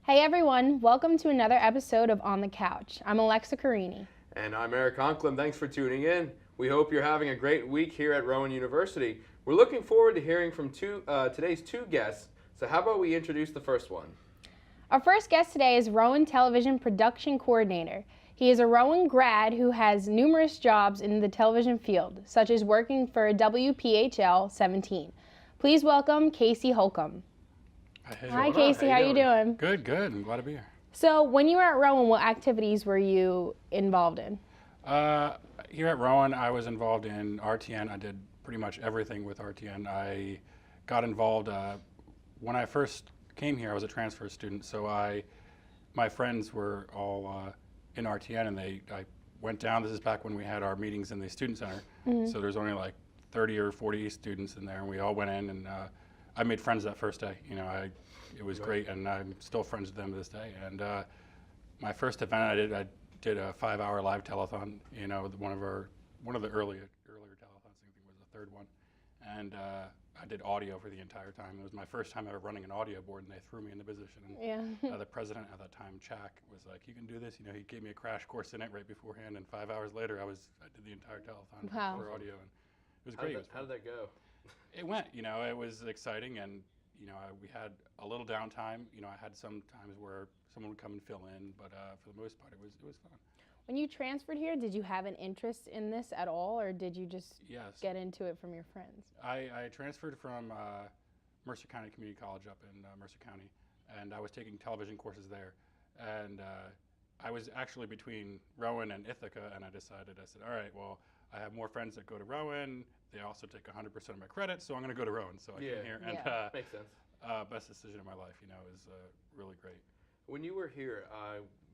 Hey everyone, welcome to another episode of On the Couch. I'm Alexa Carini. And I'm Eric Conklin. Thanks for tuning in. We hope you're having a great week here at Rowan University. We're looking forward to hearing from today's two guests. So how about we introduce the first one? Our first guest today is Rowan Television Production Coordinator. He is a Rowan grad who has numerous jobs in the television field, such as working for WPHL 17. Please welcome Casey Holcombe. Hi Casey, how you doing? Good, good. I'm glad to be here. So when you were at Rowan, what activities were you involved in? Here at Rowan, I was involved in RTN. I did pretty much everything with RTN. I got involved when I first came here. I was a transfer student, so my friends were all in RTN, and I went down. This is back when we had our meetings in the student center. So there's only like 30 or 40 students in there, and we all went in, and I made friends that first day. It was great, and I'm still friends with them to this day. And my first event I did a 5-hour live telethon. One of the earlier telethons. I think it was the third one, and I did audio for the entire time. It was my first time ever running an audio board, and they threw me in the position. And the president at that time, Chak, was like, "You can do this." He gave me a crash course in it right beforehand, and 5 hours later, I did the entire telethon for audio, and it was great. How did that go? It went. It was exciting, and we had a little downtime. I had some times where someone would come and fill in, but for the most part, it was fun. When you transferred here, did you have an interest in this at all, or did you just get into it from your friends? I transferred from Mercer County Community College up in Mercer County, and I was taking television courses there. And I was actually between Rowan and Ithaca, and I said, all right, well, I have more friends that go to Rowan. They also take 100% of my credit, so I'm going to go to Rowan. So I came here, and makes sense. Best decision of my life. It was really great. When you were here,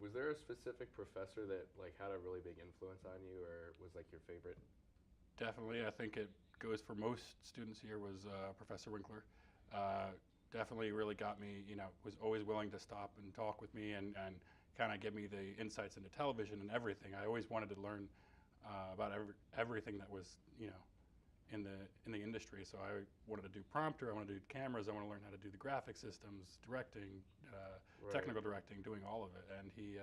was there a specific professor that had a really big influence on you, or was your favorite? Definitely, I think it goes for most students here. Was Professor Winkler. Definitely really got me. Was always willing to stop and talk with me and kind of give me the insights into television and everything. I always wanted to learn about everything that was in the industry. So I wanted to do prompter, I wanted to do cameras, I want to learn how to do the graphic systems, directing, technical directing, doing all of it, and he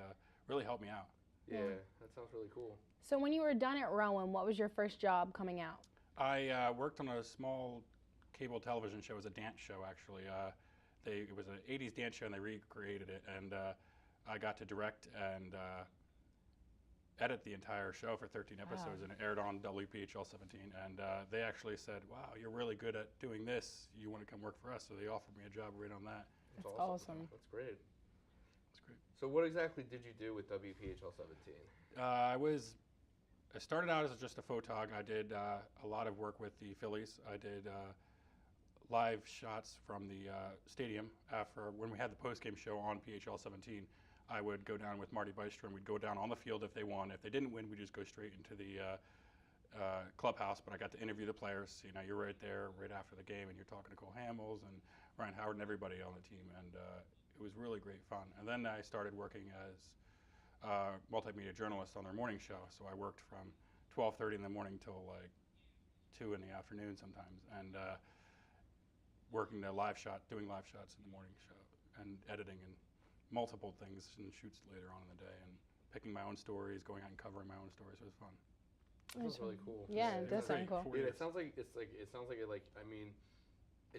really helped me out. Yeah, that sounds really cool. So when you were done at Rowan, what was your first job coming out? I worked on a small cable television show. It was a dance show, actually. It was an 80s dance show, and they recreated it, and I got to direct and edit the entire show for 13 episodes, and it aired on WPHL 17. And they actually said, "Wow, you're really good at doing this. You want to come work for us?" So they offered me a job right on that. That's awesome. That's great. That's great. So what exactly did you do with WPHL 17? I started out as just a photog. I did a lot of work with the Phillies. I did live shots from the stadium after when we had the post-game show on PHL 17. I would go down with Marty Bystrom. We'd go down on the field if they won. If they didn't win, we'd just go straight into the clubhouse. But I got to interview the players. You're right there right after the game, and you're talking to Cole Hamels and Ryan Howard and everybody on the team, and it was really great fun. And then I started working as multimedia journalist on their morning show. So I worked from 12:30 in the morning till 2 in the afternoon sometimes, and working doing live shots in the morning show, and editing and multiple things and shoots later on in the day, and picking my own stories, going out and covering my own stories. It was fun. That sounds really cool. Yeah, it does sound cool. Dude, it sounds like it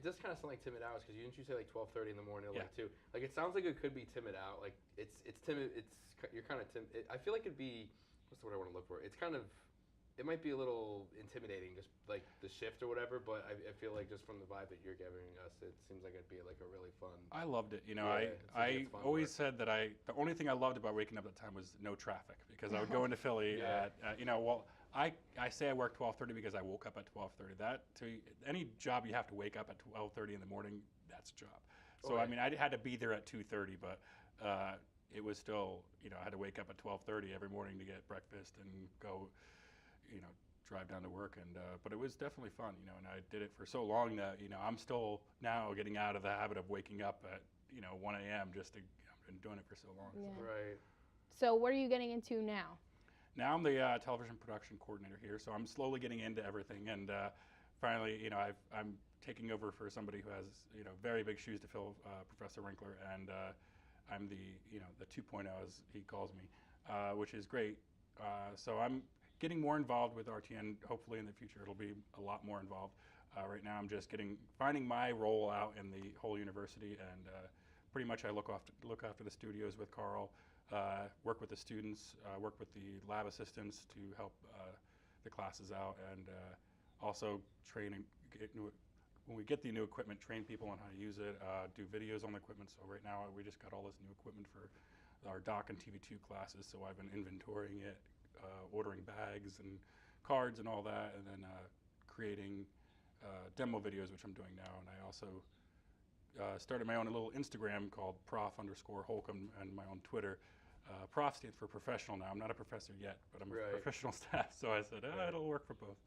does kind of sound like timid hours, because didn't you say 12:30 in the morning or 2? It sounds like it could be timid out. It's timid. You're kind of timid. I feel like it'd be, what's the word I want to look for? It might be a little intimidating, just the shift or whatever, but I feel like just from the vibe that you're giving us, it seems like it'd be a really fun. I loved it. I always said that the only thing I loved about waking up at the time was no traffic, because I would go into Philly at I say I work 12:30 because I woke up at 12:30. Any job you have to wake up at 12:30 in the morning, that's a job. So I had to be there at 2:30, but it was still, I had to wake up at 12:30 every morning to get breakfast and go, drive down to work, and but it was definitely fun, and I did it for so long that I'm still now getting out of the habit of waking up at 1 a.m. just to. I've been doing it for so long. Yeah. So. Right. So what are you getting into now? Now I'm the television production coordinator here, so I'm slowly getting into everything, and finally, I'm taking over for somebody who has very big shoes to fill, Professor Winkler, and I'm the 2.0 as he calls me, which is great. So I'm getting more involved with RTN. Hopefully in the future it'll be a lot more involved. Right now I'm just finding my role out in the whole university, and pretty much I look after the studios with Carl, work with the students, work with the lab assistants to help the classes out, and also train and when we get the new equipment, train people on how to use it, do videos on the equipment. So right now we just got all this new equipment for our doc and TV2 classes, so I've been inventorying it, ordering bags and cards and all that, and then creating demo videos, which I'm doing now. And I also started my own little Instagram called prof_Holcombe, and my own Twitter. Prof stands for professional now. I'm not a professor yet, but I'm a professional staff, so I said, it'll work for both.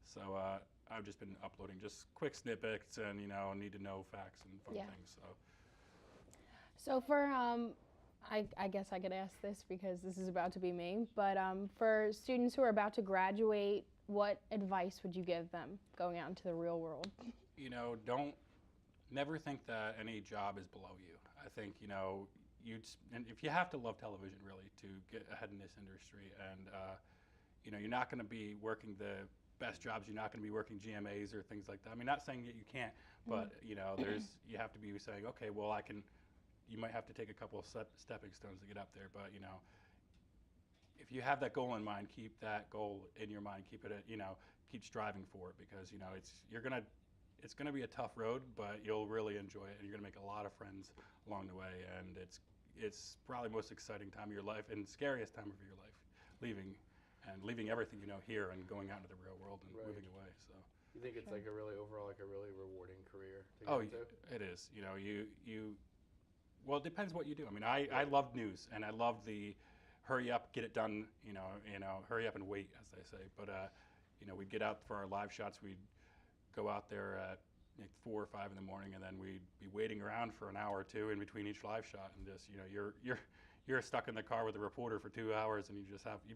So I've just been uploading just quick snippets and, need to know facts and fun things. So for, I guess I could ask this because this is about to be me, but for students who are about to graduate, what advice would you give them going out into the real world? Never think that any job is below you. I think, and if you have to love television really to get ahead in this industry, and you're not going to be working the best jobs. You're not going to be working GMAs or things like that. I mean, not saying that you can't, but you have to be saying, okay, well, you might have to take a couple of stepping stones to get up there, but if you have that goal in mind, keep that goal in your mind. Keep it, keep striving for it, because it's gonna be a tough road, but you'll really enjoy it, and you're gonna make a lot of friends along the way, and it's probably the most exciting time of your life and scariest time of your life, leaving everything here and going out into the real world and moving away. So you think it's like a really rewarding career to get into? It is. Well, it depends what you do. I mean, I love news, and I love the hurry up, get it done, hurry up and wait, as they say. But we'd get out for our live shots. We'd go out there at 4 or 5 in the morning, and then we'd be waiting around for an hour or two in between each live shot, and just you're stuck in the car with a reporter for 2 hours, and you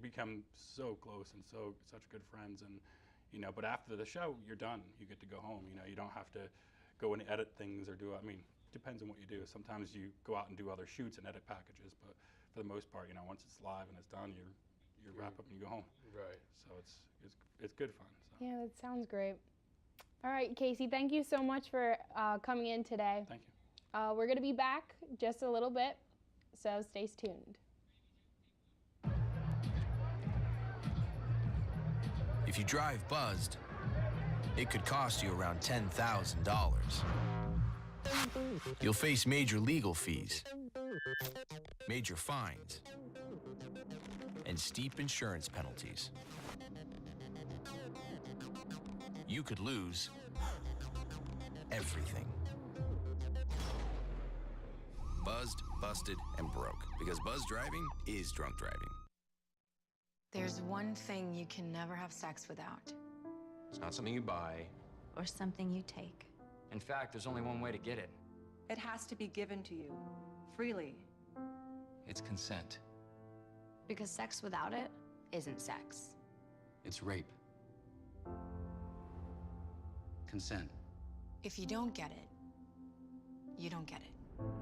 become so close and such good friends, and but after the show you're done. You get to go home. You don't have to go and edit things or depends on what you do. Sometimes you go out and do other shoots and edit packages, but for the most part, once it's live and it's done, you wrap up and you go home. Right. So it's good fun. So. Yeah, that sounds great. All right, Casey, thank you so much for coming in today. Thank you. We're going to be back just a little bit, so stay tuned. If you drive buzzed, it could cost you around $10,000. You'll face major legal fees, major fines, and steep insurance penalties. You could lose everything. Buzzed, busted, and broke. Because buzz driving is drunk driving. There's one thing you can never have sex without. It's not something you buy. Or something you take. In fact, there's only one way to get it. It has to be given to you, freely. It's consent. Because sex without it isn't sex. It's rape. Consent. If you don't get it, you don't get it.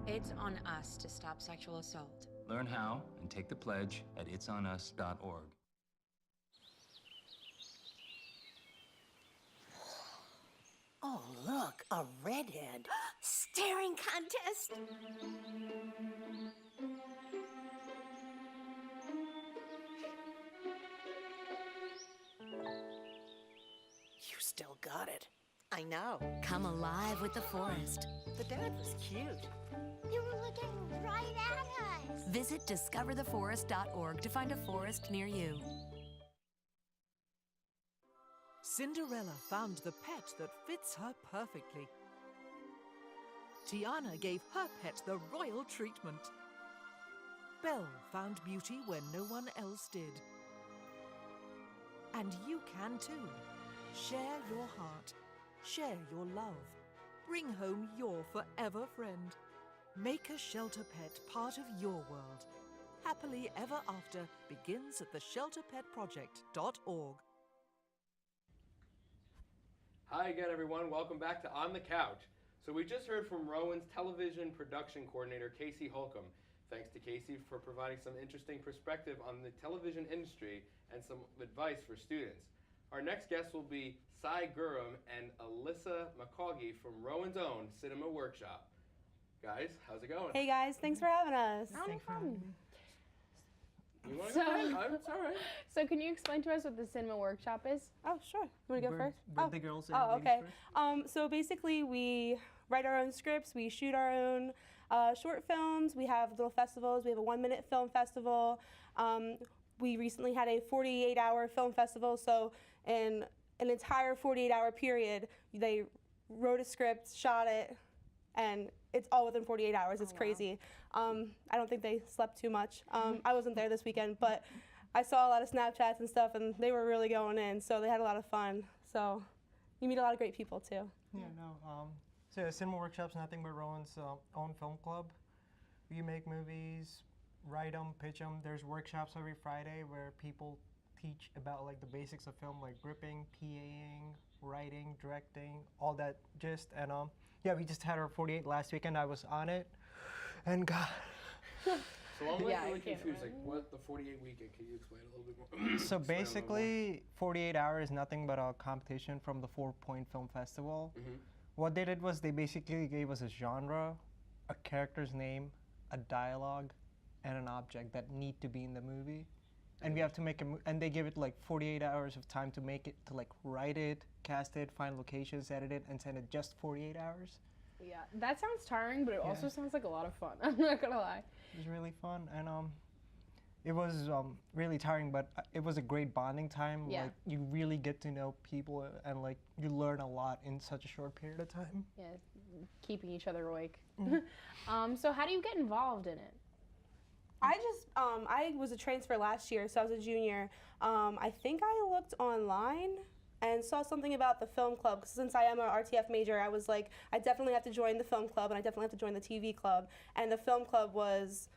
It's on us to stop sexual assault. Learn how and take the pledge at itsonus.org. Oh, look, a redhead. Staring contest. You still got it. I know. Come alive with the forest. The dad was cute. You were looking right at us. Visit discovertheforest.org to find a forest near you. Cinderella found the pet that fits her perfectly. Tiana gave her pet the royal treatment. Belle found beauty when no one else did. And you can too. Share your heart. Share your love. Bring home your forever friend. Make a shelter pet part of your world. Happily Ever After begins at theshelterpetproject.org. Hi again, everyone. Welcome back to On the Couch. So we just heard from Rowan's television production coordinator, Casey Holcombe. Thanks to Casey for providing some interesting perspective on the television industry and some advice for students. Our next guests will be Gurram and Alyssa McCaughey from Rowan's own Cinema Workshop. Guys, how's it going? Hey guys, thanks for having us. No problem. You want to go first? It's all right. So can you explain to us what the Cinema Workshop is? Oh, sure. You want to go first? The girls and oh, ladies okay. first. So basically, we write our own scripts. We shoot our own short films. We have little festivals. We have a 1-minute film festival. We recently had a 48-hour film festival. So in an entire 48-hour period, they wrote a script, shot it, and it's all within 48 hours. It's crazy. I don't think they slept too much. I wasn't there this weekend, but I saw a lot of Snapchats and stuff, and they were really going in, so they had a lot of fun. So you meet a lot of great people, too. Yeah, no. So Cinema Workshop's nothing but Rowan's own film club. We make movies, write them, pitch them. There's workshops every Friday where people teach about like the basics of film, like gripping, PAing, writing, directing, all that gist. And yeah, we just had our 48 last weekend. I was on it, and God. So I'm really confused. Like, what the 48 weekend? Can you explain a little bit more? So basically, 48 Hour is nothing but a competition from the 4-Point Film Festival. What they did was they basically gave us a genre, a character's name, a dialogue, and an object that need to be in the movie. And we have to make and they give it like 48 hours of time to make it, to like write it, cast it, find locations, edit it, and send it just 48 hours. Yeah, that sounds tiring, but it also sounds like a lot of fun. I'm not gonna lie. It was really fun, and it was really tiring, but it was a great bonding time. Yeah. Like you really get to know people, and like you learn a lot in such a short period of time. Yeah, keeping each other awake. So how do you get involved in it? I was a transfer last year, so I was a junior. I think I looked online and saw something about the film club, because since I am an RTF major, I was like, I definitely have to join the film club, and I definitely have to join the TV club. And the film club was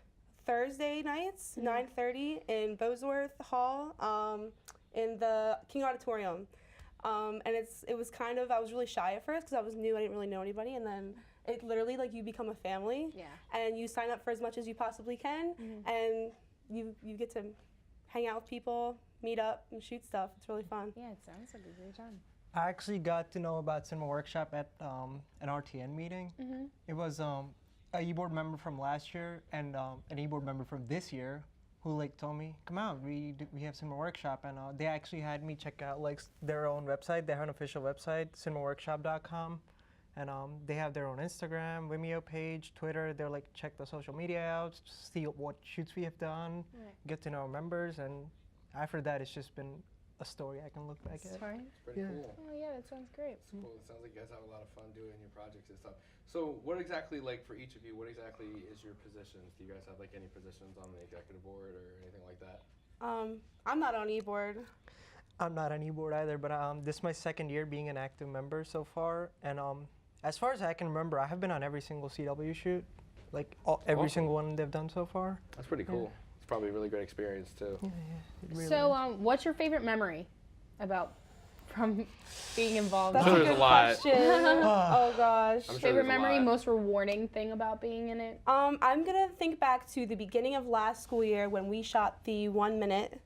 Thursday nights, 9:30 in Bosworth Hall, in the King Auditorium. And it was kind of, I was really shy at first, because I was new, I didn't really know anybody, and then it literally, like, you become a family, and you sign up for as much as you possibly can, and you get to hang out with people, meet up, and shoot stuff. It's really fun. Yeah, it sounds like a great time. I actually got to know about Cinema Workshop at an RTN meeting. It was a e-board member from last year and an e-board member from this year who like told me, come out, we have Cinema Workshop, and they actually had me check out like their own website. They have an official website, cinemaworkshop.com. And they have their own Instagram, Vimeo page, Twitter. They're like, check the social media out, see what shoots we have done, get to know our members, and after that, it's just been a story I can look back at. It's pretty cool. Oh yeah, that sounds great. It's cool. It sounds like you guys have a lot of fun doing your projects and stuff. So what exactly, like for each of you, what exactly is your positions? Do you guys have like any positions on the executive board or anything like that? I'm not on e-board. I'm not on e-board either, but this is my second year being an active member so far, and as far as I can remember, I have been on every single CW shoot, like every single one they've done so far. That's pretty cool. It's probably a really great experience too. Yeah, it really So, is. what's your favorite memory from being involved? That's I'm sure a there's good a lot. question. Oh gosh. I'm sure Favorite there's a memory, lot. most rewarding thing about being in it? I'm gonna think back to the beginning of last school year when we shot the 1-minute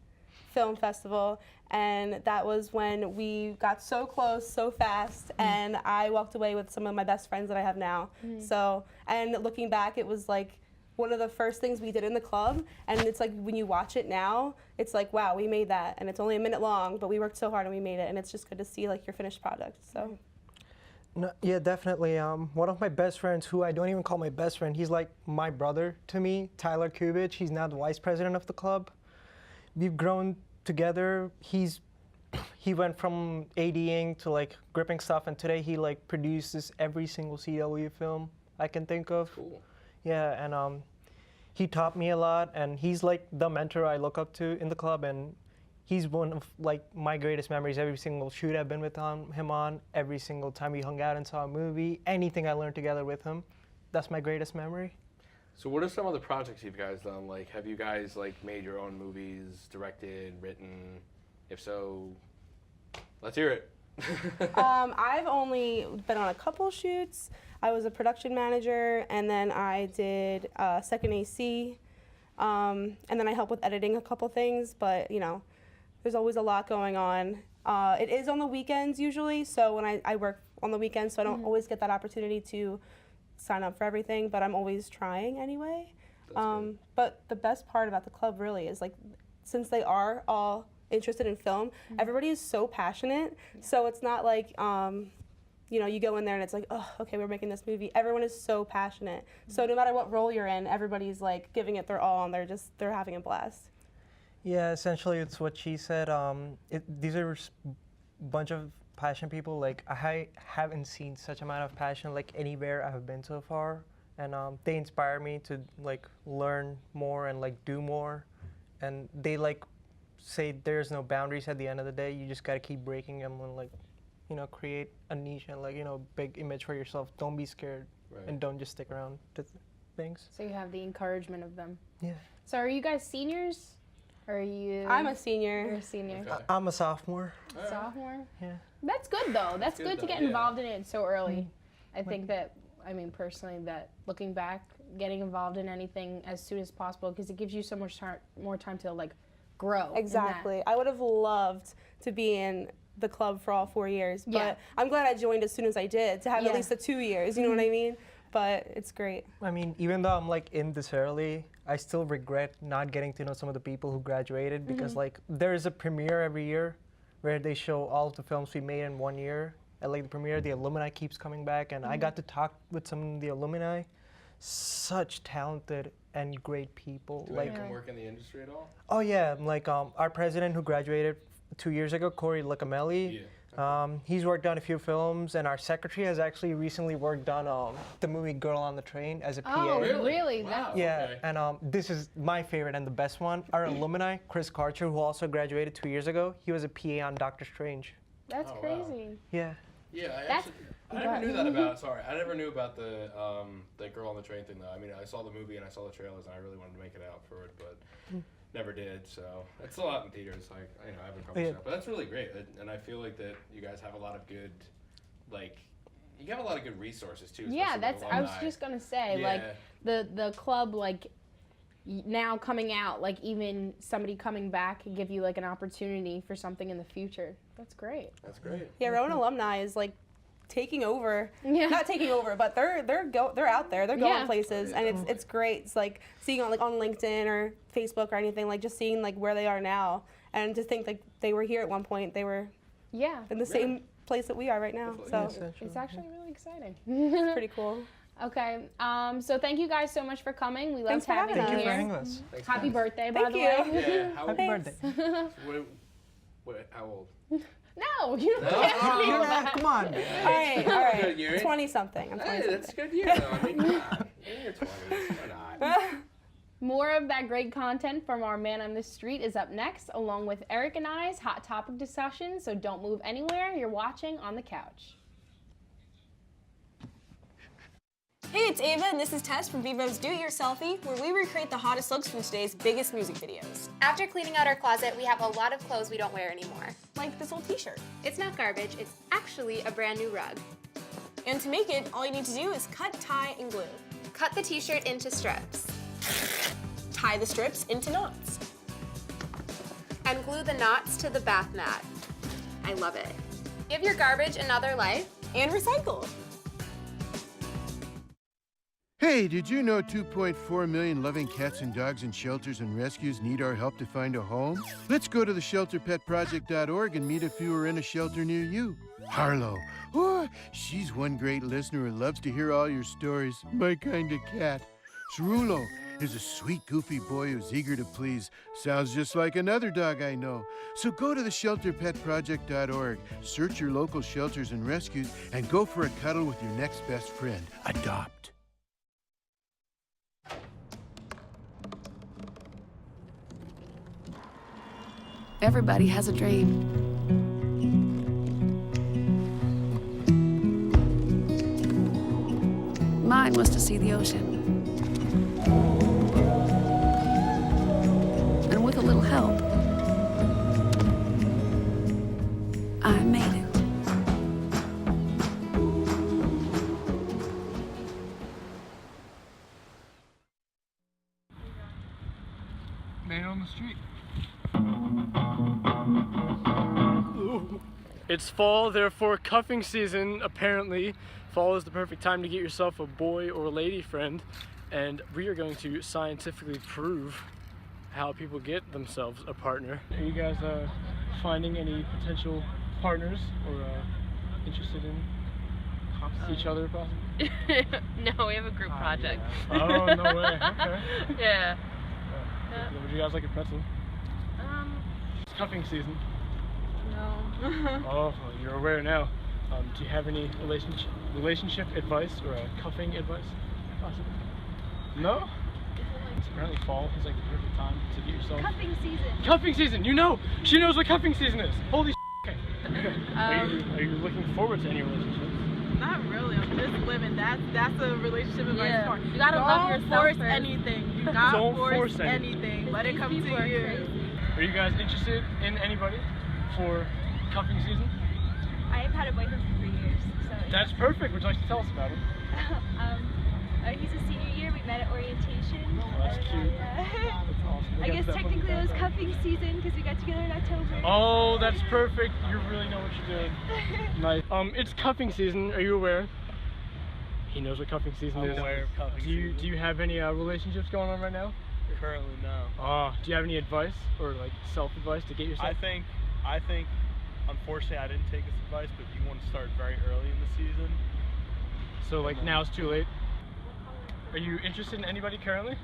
film festival, and that was when we got so close so fast, and I walked away with some of my best friends that I have now. So, and looking back, it was like one of the first things we did in the club, and it's like when you watch it now, it's like, wow, we made that, and it's only a minute long, but we worked so hard and we made it, and it's just good to see like your finished product. So. No, yeah, definitely. One of my best friends, who I don't even call my best friend, he's like my brother to me, Tyler Kubich. He's now the vice president of the club. We've grown together. He went from ADing to like gripping stuff, and today he like produces every single CW film I can think of. Cool. Yeah, and he taught me a lot, and he's like the mentor I look up to in the club, and he's one of like my greatest memories. Every single shoot I've been with him on, every single time we hung out and saw a movie, anything I learned together with him, that's my greatest memory. So what are some of the projects you've guys done? Like, have you guys like made your own movies, directed, written? If so, let's hear it. I've only been on a couple shoots. I was a production manager, and then I did second AC, and then I help with editing a couple things, but you know, there's always a lot going on. It is on the weekends usually, so when I work on the weekends, so I don't always get that opportunity to sign up for everything, but I'm always trying anyway. But the best part about the club really is like, since they are all interested in film, everybody is so passionate, so it's not like, you know, you go in there and it's like, oh, okay, we're making this movie. Everyone is so passionate. So no matter what role you're in, everybody's like giving it their all, and they're having a blast. Yeah, essentially it's what she said. These are a bunch of passionate people. Like, I haven't seen such amount of passion like anywhere I've been so far, and they inspire me to like learn more and like do more, and they like say there's no boundaries at the end of the day. You just gotta keep breaking them and like, you know, create a niche and like, you know, big image for yourself. Don't be scared, and don't just stick around to things. So you have the encouragement of them. Yeah. So are you guys seniors? Or are you? I'm a senior. You're a senior. Okay. I'm a sophomore. Sophomore? Yeah. That's good though. That's good to get involved in it so early. I think that, I mean, personally, that looking back, getting involved in anything as soon as possible, because it gives you so much more time to like grow. Exactly. I would have loved to be in the club for all 4 years, but Yeah. I'm glad I joined as soon as I did, to have at least the 2 years, you know what I mean? But it's great. I mean, even though I'm like in this early, I still regret not getting to know some of the people who graduated, because like there is a premiere every year where they show all of the films we made in 1 year. At like the premiere, the alumni keeps coming back, and I got to talk with some of the alumni. Such talented and great people. Do like, any of them work in the industry at all? oh yeah, like our president who graduated 2 years ago, Corey Lacamelli. He's worked on a few films, and our secretary has actually recently worked on the movie Girl on the Train as a PA. Oh, really? Wow. Yeah, Okay. and this is my favorite and the best one. Our alumni, Chris Karcher, who also graduated 2 years ago, he was a PA on Doctor Strange. That's crazy. Yeah. Yeah, I never knew that about. Sorry, I never knew about the Girl on the Train thing though. I mean, I saw the movie and I saw the trailers, and I really wanted to make it out for it, but never did. So it's a lot in theaters. Like, you know, I haven't covered stuff, but that's really great. And I feel like that you guys have a lot of good, like, you have a lot of good resources too. Yeah, especially that's. with I was alumni. just gonna say, like, the club, like, now coming out, like even somebody coming back can give you like an opportunity for something in the future. That's great. That's great. Yeah, Rowan alumni is like taking over. Not taking over, but they're out there. They're going places, and it's great. It's like seeing on LinkedIn or Facebook or anything, like just seeing like where they are now, and to think like they were here at one point. They were in the same place that we are right now. So it's actually really exciting. It's pretty cool. Okay, so thank you guys so much for coming. We loved having you Thank you for here. having us. Happy birthday, by Thank the you. way. Yeah, how Happy birthday. How old? No, you don't No? ask me Oh, that. Come on. All right. Good year. 20-something. I'm 20-something. Hey, that's a good year though. I mean, come on. In your 20s, why not? More of that great content from our Man on the Street is up next, along with Eric and I's hot topic discussion. So don't move anywhere. You're watching On the Couch. Hey, it's Ava, and this is Tess from Vivo's Do It Yourselfie, where we recreate the hottest looks from today's biggest music videos. After cleaning out our closet, we have a lot of clothes we don't wear anymore. Like this old t-shirt. It's not garbage, it's actually a brand new rug. And to make it, all you need to do is cut, tie, and glue. Cut the t-shirt into strips. Tie the strips into knots. And glue the knots to the bath mat. I love it. Give your garbage another life. And recycle. Hey, did you know 2.4 million loving cats and dogs in shelters and rescues need our help to find a home? Let's go to theshelterpetproject.org and meet a few who are in a shelter near you. Harlow, oh, she's one great listener who loves to hear all your stories. My kind of cat. Cerulo is a sweet, goofy boy who's eager to please. Sounds just like another dog I know. So go to theshelterpetproject.org, search your local shelters and rescues, and go for a cuddle with your next best friend. Adopt. Everybody has a dream. Mine was to see the ocean. And with a little help, I made it. down the street. It's fall, therefore cuffing season. Apparently, fall is the perfect time to get yourself a boy or lady friend, and we are going to scientifically prove how people get themselves a partner. Are you guys finding any potential partners or interested in each other, possibly? No, we have a group project. Oh, no way. Okay. Yeah. Would you guys like a pretzel? It's cuffing season. No. Oh, you're aware now. Do you have any relationship advice or cuffing advice, possibly? No? It's apparently fall is like the perfect time to get yourself... Cuffing season. Cuffing season! You know! She knows what cuffing season is! Holy okay. Are you looking forward to any relationships? Not really. I'm just living. That's a relationship advice part. You gotta love yourself Don't force first. anything. Do not Don't force anything. Let it come to you. Are you guys interested in anybody for cuffing season? I've had a boyfriend for 3 years, so... That's perfect. Would you like to tell us about him? He's a senior year. We met at orientation. Oh, that's cute. That's awesome. I guess technically it was cuffing season because we got together in October. Oh, that's perfect. You really know what you're doing. Nice. It's cuffing season. Are you aware? He knows what cuffing season is. I'm aware of cuffing season. Do you have any relationships going on right now? Currently, no. Do you have any advice or like self-advice to get yourself? I think, unfortunately, I didn't take this advice, but you want to start very early in the season. So like now it's too late. Are you interested in anybody currently?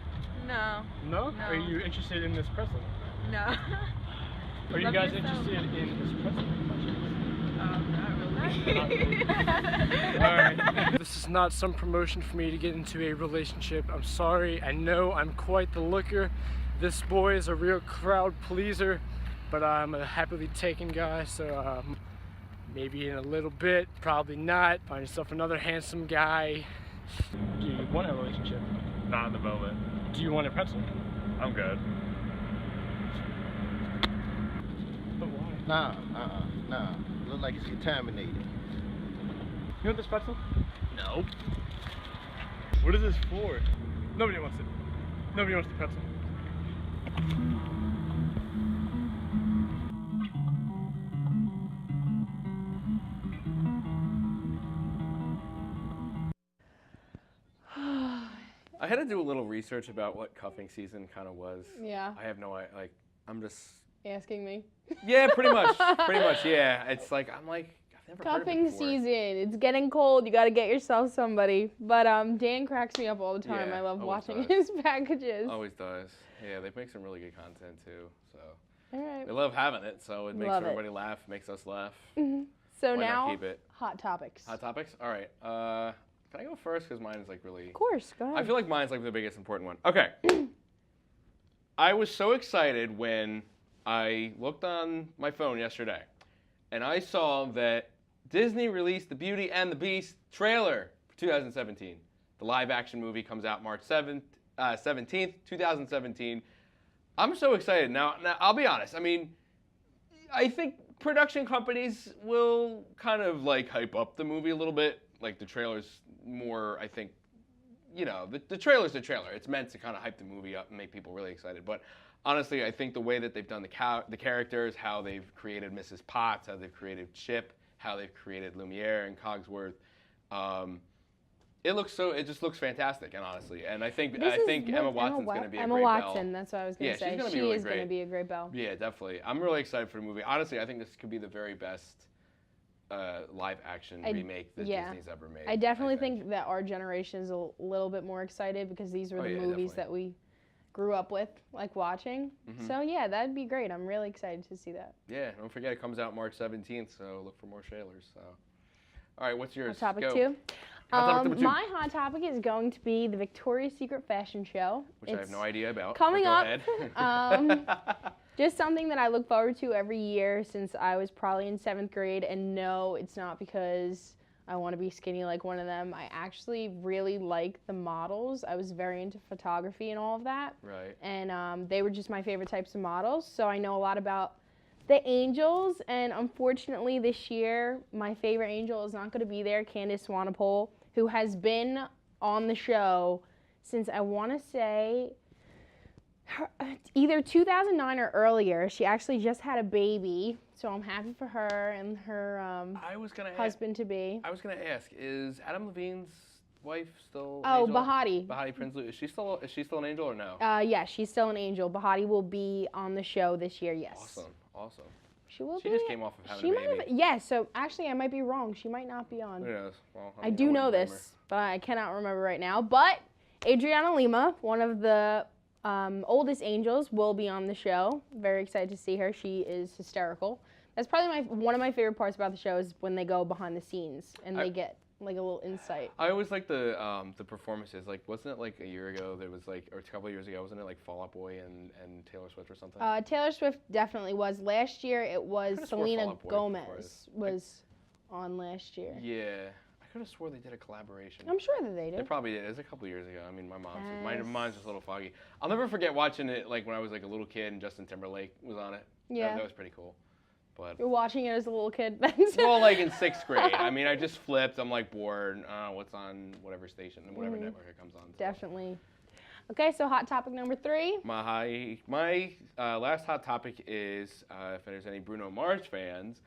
No. No? No. Are you interested in this pretzel? No. Are you guys interested in this pretzel? Not really. Alright. This is not some promotion for me to get into a relationship. I'm sorry. I know I'm quite the looker. This boy is a real crowd pleaser, but I'm a happily taken guy, so maybe in a little bit, probably not. Find yourself another handsome guy. Do you want a relationship? Not in the moment. Do you want a pretzel? I'm good. But why? Nah. Look like it's contaminated. You want this pretzel? No. What is this for? Nobody wants it. Nobody wants the pretzel. I had to do a little research about what cuffing season kind of was. Yeah. I have no idea. Like, I'm just... Asking me? Yeah, pretty much. Pretty much, yeah. It's like, I've never heard of it Cuffing before. season. It's getting cold. You got to get yourself somebody. But Dan cracks me up all the time. Yeah, I love always watching does. his packages. Always does. Yeah, they make some really good content, too. So All right. they love having it, so it makes Love it. everybody laugh, makes us laugh. So Why not now, keep it? hot topics. Hot topics? All right. Can I go first? Because mine is like really... Of course, go ahead. I feel like mine's like the biggest important one. Okay. I was so excited when I looked on my phone yesterday and I saw that Disney released the Beauty and the Beast trailer for 2017. The live action movie comes out March 17th, 2017. I'm so excited. Now, I'll be honest. I mean, I think production companies will kind of like hype up the movie a little bit. Like the trailer's more, I think, you know, the trailer's the trailer. It's meant to kind of hype the movie up and make people really excited. But honestly, I think the way that they've done the characters, how they've created Mrs. Potts, how they've created Chip, how they've created Lumiere and Cogsworth, it just looks fantastic. And honestly, and I think Emma Watson's going to be a great Watson. Belle. That's what I was going to say. She's gonna She be really is going to be a great Belle. Yeah, definitely. I'm really excited for the movie. Honestly, I think this could be the very best live action remake that Disney's ever made. I definitely think that our generation is a little bit more excited because these were the movies that we grew up with, like watching. So yeah, that'd be great. I'm really excited to see that. Yeah, don't forget it comes out March 17th, so look for more trailers. So, all right, what's yours? Hot topic Go. 2. Hot topic number 2. My hot topic is going to be the Victoria's Secret fashion show. Which I have no idea about. Coming go up. Ahead. Just something that I look forward to every year since I was probably in 7th grade. And no, it's not because I want to be skinny like one of them. I actually really like the models. I was very into photography and all of that. Right. And they were just my favorite types of models. So I know a lot about the angels. And unfortunately this year, my favorite angel is not going to be there, Candace Swanepoel, who has been on the show since I want to say Either 2009 or earlier. She actually just had a baby, so I'm happy for her and her husband-to-be. I was gonna ask, is Adam Levine's wife still? Oh, Angel? Bahati. Bahati Prinsloo. Is she still an angel or no? Yeah, she's still an angel. Bahati will be on the show this year. Yes. Awesome. She will She be. just came off of having She a might baby. have. Yeah. So actually, I might be wrong. She might not be on. Who knows? Well, I do know wouldn't blame this, but I cannot remember right now. But Adriana Lima, one of the oldest angels, will be on the show. Very excited to see her. She is hysterical. That's probably one of my favorite parts about the show is when they go behind the scenes and they get like a little insight. I always like the performances. Like, wasn't it like a year ago? There was like, or a couple of years ago, wasn't it like Fall Out Boy and Taylor Swift or something? Taylor Swift definitely was. Last year it was Selena Gomez was on last year. Yeah, I could have swore they did a collaboration. I'm sure that they did. They probably did. It was a couple of years ago. I mean, my mind's just a little foggy. I'll never forget watching it like when I was like a little kid and Justin Timberlake was on it. Yeah, that was pretty cool. But you're watching it as a little kid. well, like in 6th grade. I mean, I just flipped. I'm like bored. What's on whatever station, whatever network it comes on. So. Definitely. Okay, so hot topic number 3. My last hot topic is if there's any Bruno Mars fans,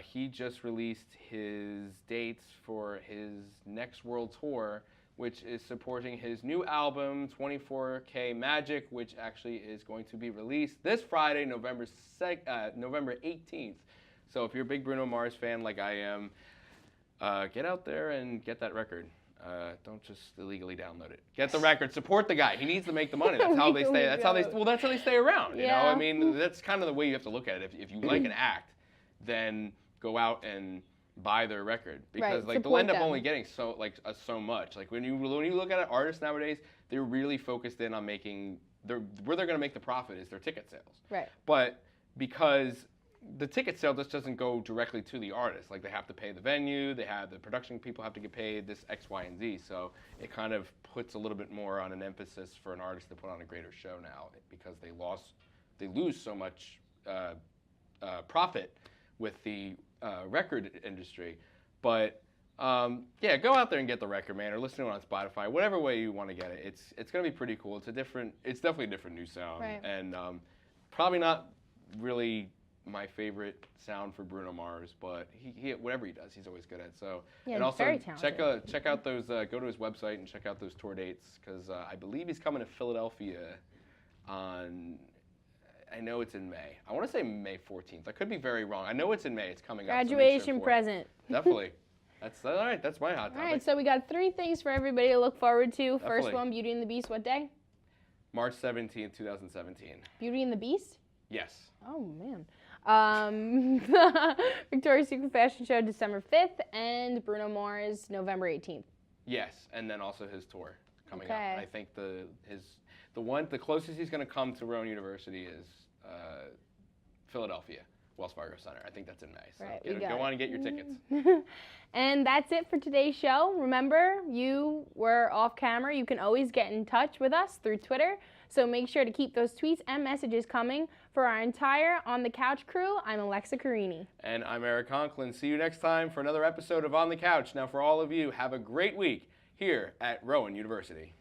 he just released his dates for his next world tour, which is supporting his new album, 24K Magic, which actually is going to be released this Friday, November 18th. So if you're a big Bruno Mars fan like I am, get out there and get that record. Don't just illegally download it. Get the record. Support the guy. He needs to make the money. That's how they stay. That's how they stay around. You know, I mean, that's kind of the way you have to look at it. If you like an act, then go out and buy their record, because like they'll end up only getting so much. Like when you look at artists nowadays, they're really focused in on making where they're going to make the profit is their ticket sales. Right. But because the ticket sale just doesn't go directly to the artist, like they have to pay the venue, the production people have to get paid this X, Y, and Z. So it kind of puts a little bit more on an emphasis for an artist to put on a greater show now, because they lose so much profit with the record industry. But yeah, go out there and get the record, man, or listen to it on Spotify, whatever way you want to get it. It's gonna be pretty cool. It's definitely a different new sound, and probably not really my favorite sound for Bruno Mars, but he whatever he does, he's always good at. So yeah, and also very talented. check out those go to his website and check out those tour dates, because I believe he's coming to Philadelphia on. I know it's in May. I want to say May 14th. I could be very wrong. I know it's in May. It's coming up. Graduation present. Definitely. That's all right. That's my hot topic. All right, so we got 3 things for everybody to look forward to. Definitely. First one, Beauty and the Beast. What day? March 17th, 2017. Beauty and the Beast? Yes. Oh, man. Victoria's Secret Fashion Show, December 5th, and Bruno Mars, November 18th. Yes, and then also his tour coming Okay. up. I think the closest he's going to come to Rowan University is Philadelphia, Wells Fargo Center. I think that's in May. So Right, go on and get your tickets. And that's it for today's show. Remember, you were off camera. You can always get in touch with us through Twitter. So make sure to keep those tweets and messages coming. For our entire On the Couch crew, I'm Alexa Carini. And I'm Eric Conklin. See you next time for another episode of On the Couch. Now, for all of you, have a great week here at Rowan University.